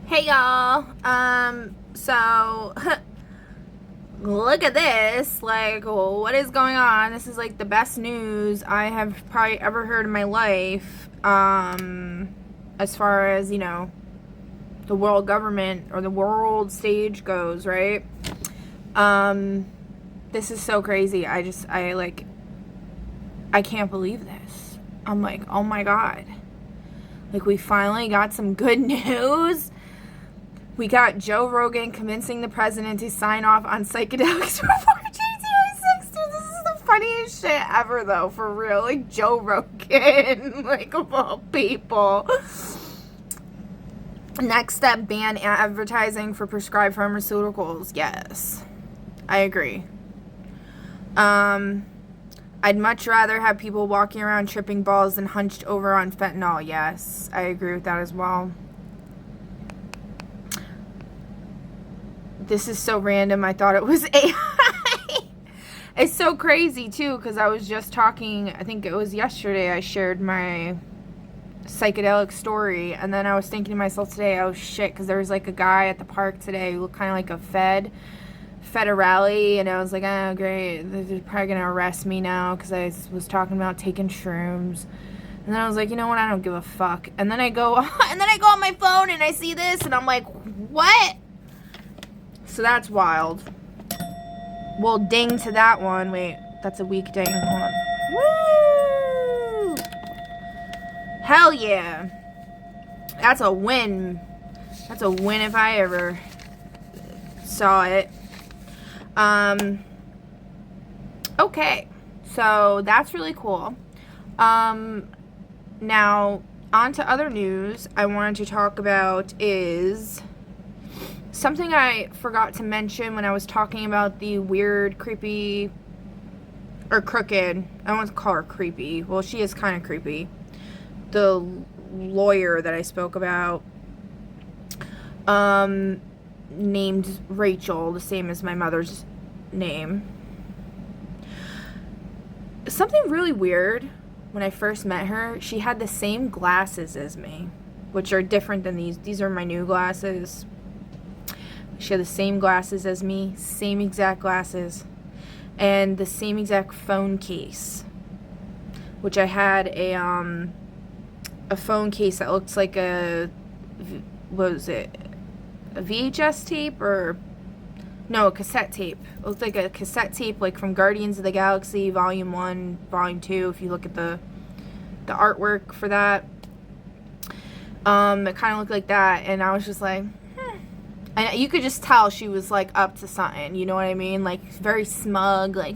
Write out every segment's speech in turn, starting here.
Hey y'all. So look at this. Like, what is going on? This is like the best news I have probably ever heard in my life. As far as, the world government or the world stage goes, right? This is so crazy. I can't believe this. I'm like, oh my God. Like, we finally got some good news. We got Joe Rogan convincing the president to sign off on psychedelics before GTA 6. Dude, this is the funniest shit ever, though, for real. Like, Joe Rogan, like, of all people. Next step, ban advertising for prescribed pharmaceuticals. Yes, I agree. I'd much rather have people walking around tripping balls than hunched over on fentanyl. Yes, I agree with that as well. This is so random. I thought it was AI. It's so crazy, too, because I was just talking, I think it was yesterday, I shared my psychedelic story, and then I was thinking to myself today, oh shit, because there was like a guy at the park today who looked kind of like a federale, and I was like, oh great, they're probably going to arrest me now, because I was talking about taking shrooms. And then I was like, you know what, I don't give a fuck. And then I go on my phone, and I see this, and I'm like, what? So that's wild. Well, ding to that one. Wait, that's a weak ding. Hold on. Woo! Hell yeah. That's a win. That's a win if I ever saw it. Okay. So that's really cool. Now, on to other news I wanted to talk about is something I forgot to mention when I was talking about the weird, creepy, or crooked, I don't want to call her creepy, well, she is kind of creepy, the lawyer that I spoke about, named Rachel, the same as my mother's name. Something really weird, when I first met her, she had the same glasses as me, which are different than these. These are my new glasses. She had the same glasses as me, same exact glasses, and the same exact phone case, which I had a phone case that looks like what was it, a VHS tape, or, no, a cassette tape. It looked like a cassette tape, like from Guardians of the Galaxy, Volume 1, Volume 2, if you look at the artwork for that. It kind of looked like that, and I was just like, and you could just tell she was, like, up to something, you know what I mean? Like, very smug, like,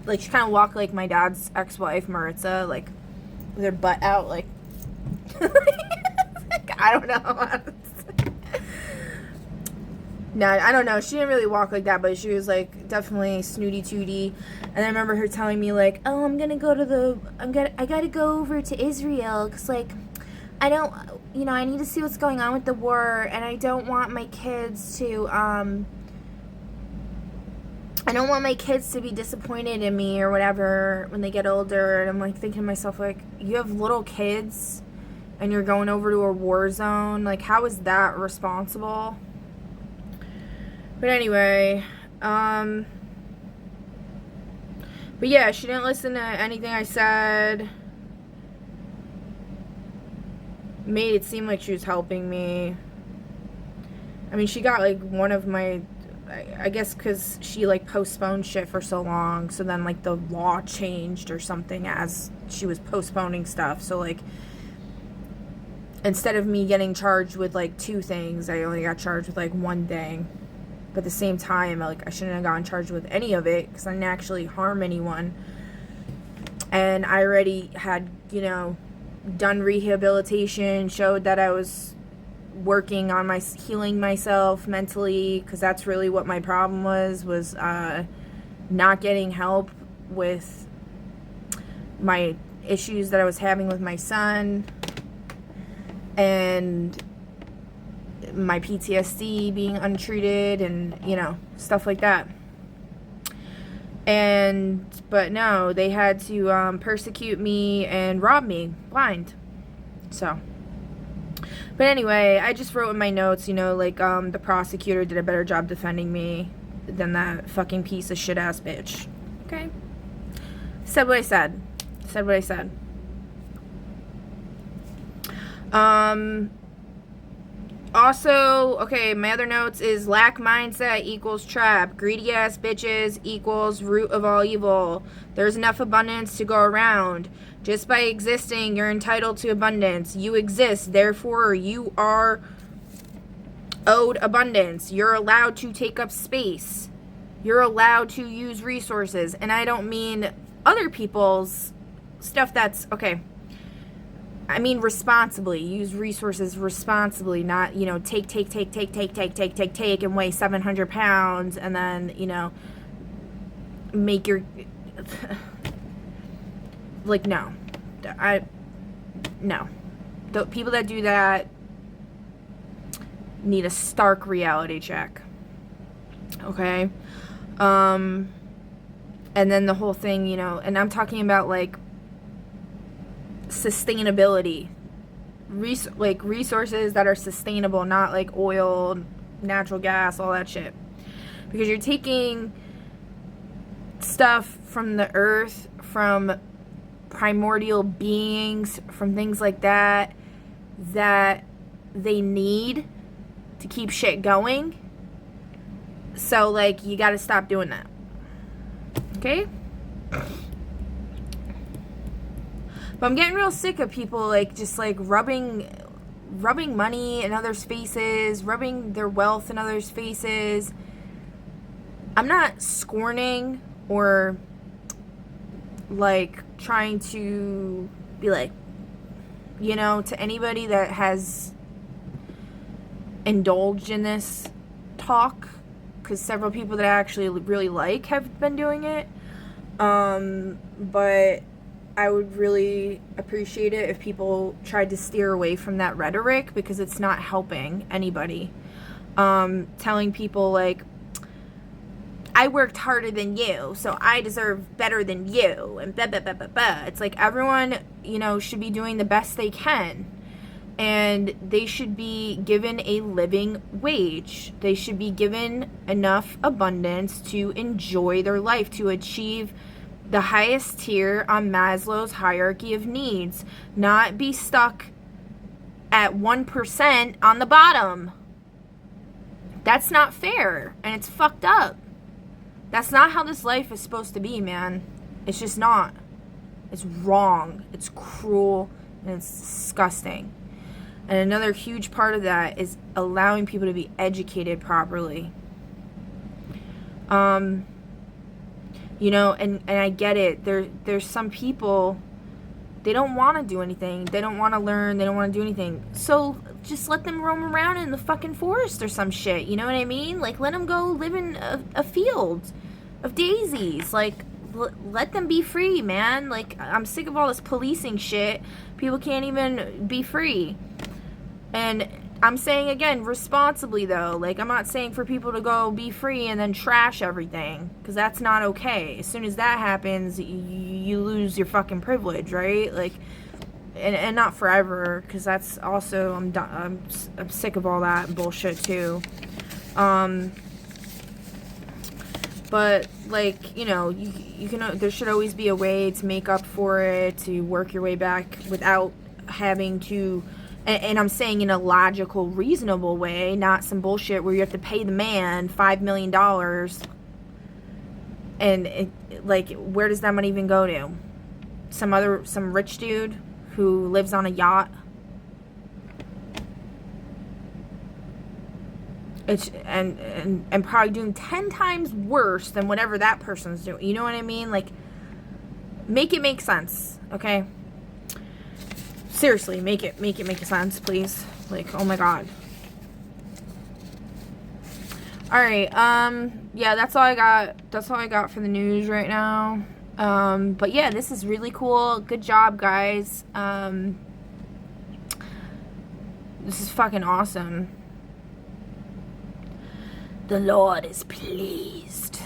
like, she kind of walked like my dad's ex-wife, Maritza, like, with her butt out, like, I don't know. No, I don't know. She didn't really walk like that, but she was, like, definitely snooty-tooty. And I remember her telling me, like, oh, I gotta go over to Israel, because, like, I need to see what's going on with the war, and I don't want my kids to, be disappointed in me or whatever when they get older. And I'm, like, thinking to myself, like, you have little kids, and you're going over to a war zone? Like, how is that responsible? But anyway, but yeah, she didn't listen to anything I said. Made it seem like she was helping me. I mean, she got, like, one of my, I guess because she, like, postponed shit for so long, so then, like, the law changed or something as she was postponing stuff. So, like, instead of me getting charged with, like, 2 things, I only got charged with, like, 1 thing. But at the same time, like, I shouldn't have gotten charged with any of it, because I didn't actually harm anyone. And I already had, done rehabilitation, showed that I was working on healing myself mentally, because that's really what my problem was not getting help with my issues that I was having with my son, and my PTSD being untreated, and, stuff like that. But no, they had to persecute me and rob me blind. So But anyway, I just wrote in my notes, you know, like, the prosecutor did a better job defending me than that fucking piece of shit ass bitch. Okay? Said what I said. Said what I said. Also, okay, my other notes is lack mindset equals trap. Greedy ass bitches equals root of all evil. There's enough abundance to go around. Just by existing, you're entitled to abundance. You exist, therefore you are owed abundance. You're allowed to take up space. You're allowed to use resources. And I don't mean other people's stuff that's, okay, I mean responsibly. Use resources responsibly, not, you know, take, and weigh 700 pounds and then, you know, make your, like, no. No. The people that do that need a stark reality check. Okay? And then the whole thing, you know, and I'm talking about, like, sustainability. Like, resources that are sustainable, not, like, oil, natural gas, all that shit. Because you're taking stuff from the earth, from primordial beings, from things like that, that they need to keep shit going. So, like, you gotta stop doing that. Okay? But I'm getting real sick of people, like, just, like, rubbing money in others' faces, rubbing their wealth in others' faces. I'm not scorning or, like, trying to be like, you know, to anybody that has indulged in this talk, because several people that I actually really like have been doing it. But I would really appreciate it if people tried to steer away from that rhetoric, because it's not helping anybody. Telling people, like, I worked harder than you, so I deserve better than you, and blah, blah, blah, blah, blah. It's like everyone, you know, should be doing the best they can. And they should be given a living wage. They should be given enough abundance to enjoy their life, to achieve the highest tier on Maslow's hierarchy of needs, not be stuck at 1% on the bottom. That's not fair, and it's fucked up. That's not how this life is supposed to be, man. It's just not. It's wrong. It's cruel, and it's disgusting. And another huge part of that is allowing people to be educated properly. You know, and I get it. There's some people, they don't want to do anything. They don't want to learn. They don't want to do anything. So just let them roam around in the fucking forest or some shit. You know what I mean? Like, let them go live in a field of daisies. Like, let them be free, man. Like, I'm sick of all this policing shit. People can't even be free. And I'm saying, again, responsibly, though. Like, I'm not saying for people to go be free and then trash everything, because that's not okay. As soon as that happens, you lose your fucking privilege, right? Like, and not forever, because that's also, I'm sick of all that bullshit, too. But, like, you know, you can, there should always be a way to make up for it, to work your way back without having to, and I'm saying in a logical, reasonable way, not some bullshit where you have to pay the man $5 million. And, like, where does that money even go to? Some rich dude who lives on a yacht? It's, and probably doing 10 times worse than whatever that person's doing. You know what I mean? Like, make it make sense, okay? Seriously, make it make sense, please. Like, oh my god. Alright, yeah, that's all I got. That's all I got for the news right now. But yeah, this is really cool. Good job, guys. This is fucking awesome. The Lord is pleased.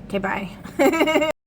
Okay, bye.